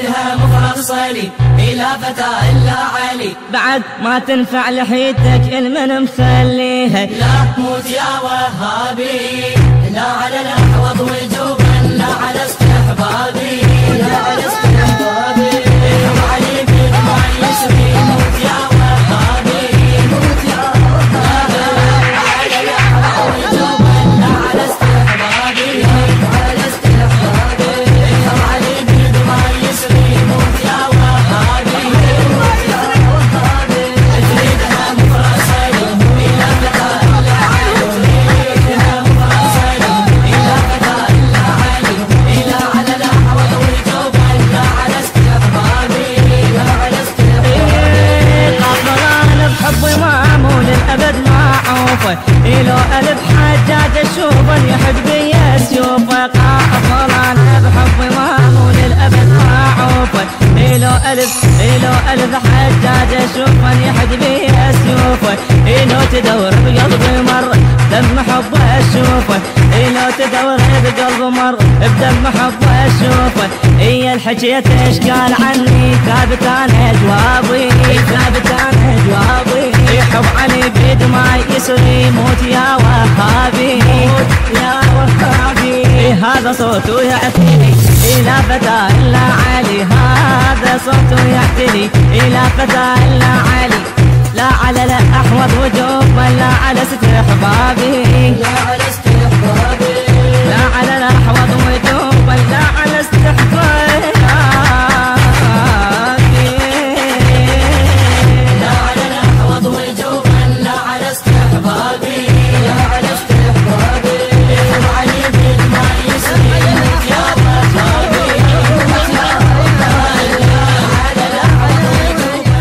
تريدها مفصلي إلى فتى إلا علي. بعد ما تنفع لحيتك المن مخليها. لا موت يا وهابي، لا على الأحوض وجوبا، لا على استحبابي، لا على استحبابي. حب علي بدمع يسري موت يا وهابي، موت يا وهابي. لا على الأحوض وجوبا، لا على استحبابي، على استحبابي. حب علي بدمع يسري موت يا وهابي، موت يا وهابي. تريدها مفصلي إلى فتى إلا علي، تريدها مفصلي إلى فتى إلا علي. إلى على الأحوض وجوبا، لا على استحبابي، لا على استحبابي. قافلان بحب مامو للأبد ما عوفه. لو ألف حجاج أشوفه يحب بي سيوفه. قافلان بحب مامو للأبد ما عوفه. لو ألف حجاج أشوفه يحب بي سيوفه. لو تدور بقلبي مر دم حبه أشوفه. لو تدور بقلبي مر بدم حبه أشوفه. هي الحكيت اشكال عني ثابت انا جوابي، ثابت انا جوابي. حب علي بدمع يسري موت يا وهابي، موت يا وهابي. هذا صوته يعتلي إلى فتى إلا علي، هذا صوته يعتلي إلى فتى إلا علي. لا على الأحوض وجوبا، لا على استحبابي، لا على استحبابي. لا على الأحوض وجوبا، لا على استحبابي. لا على الأحوض وجوبا، لا على استحبابي، لا على استحبابي. حب علي بدمع يسري موت يا وهابي، موت يا وهابي. لا على الأحوض وجوبا،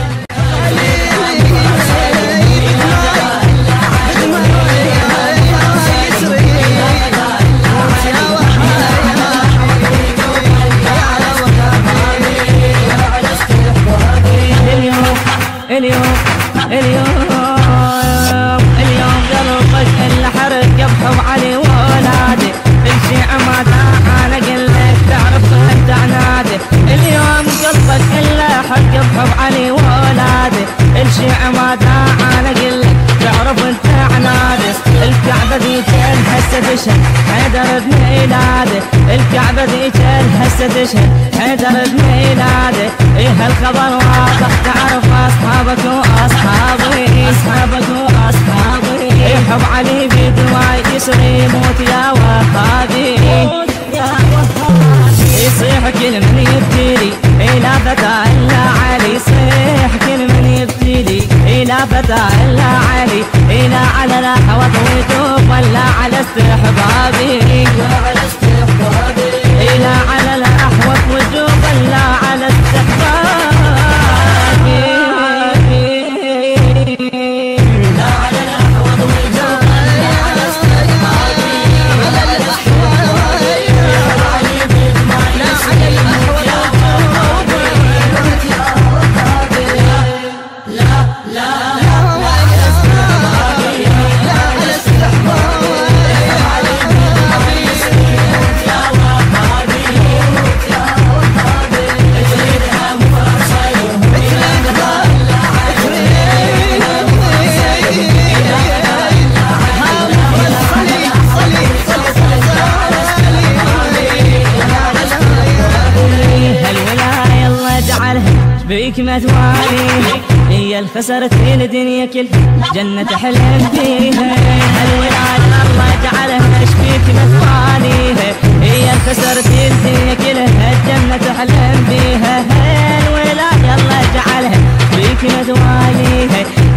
اليوم قلبك الحرق بحب علي وولادي. الشيع ما داعى انا قلك تعرف انت عنادي. اليوم قلبك الحرق بحب علي وولادي. الشيع ما داعى انا قلك تعرف انت عنادي. الكعبة ذيك هسه تشهد حيدر بميلاده. الكعبة ذيك هسه تشهد حيدر بميلاده. ايه هالخبر واضح تعرف اصحابك واصحابي، اصحابك واصحابي. حب علي بدمع يسري موت يا وهابي، موت يا وهابي. يصيح كل من يبتلي إلى فتى إلا علي، يصيح كل من يبتلي إلى فتى إلا علي. إلى على الأحوض وجوبا، لا على استحبابي، لا على استحبابي. إلى على الأحوض وجوبا، لا على استحبابي. لا على الأحوض وجوبا، لا على استحبابي، لا على استحبابي. حب علي بدمع يسري موت يا وهابي، موت يا وهابي. لا لا لا على استحبابي، لا على استحبابي. حب علي بدمع يسري موت يا وهابي، موت يا وهابي. تريدها مفصلي إلى فتى إلا علي، تريدها مفصلي إلى فتى إلا علي. هالولاية الله اجعلها شبيك متوالي. هي الخسرت في الدنيا كلها جنة حلم فيها. هالولاية الله اجعلها شبيك متوالي. هي الخسرت في الدنيا كلها جنة حلم فيها. هالولاية الله اجعلها شبيك متوالي.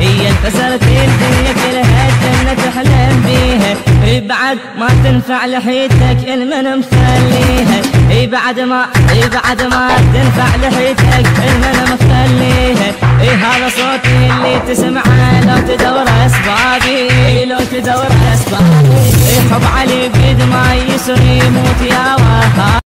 هي الخسرت في الدنيا كلها جنة حلم فيها. بعد ما تنفع لحيتك المن مخليها. بعد ما تنفع لحيتك المن مخليها. هذا صوتي اللي تسمعه لو تدور اسبابي، لو تدور اسبابي. حب علي بدمع يسري موت يا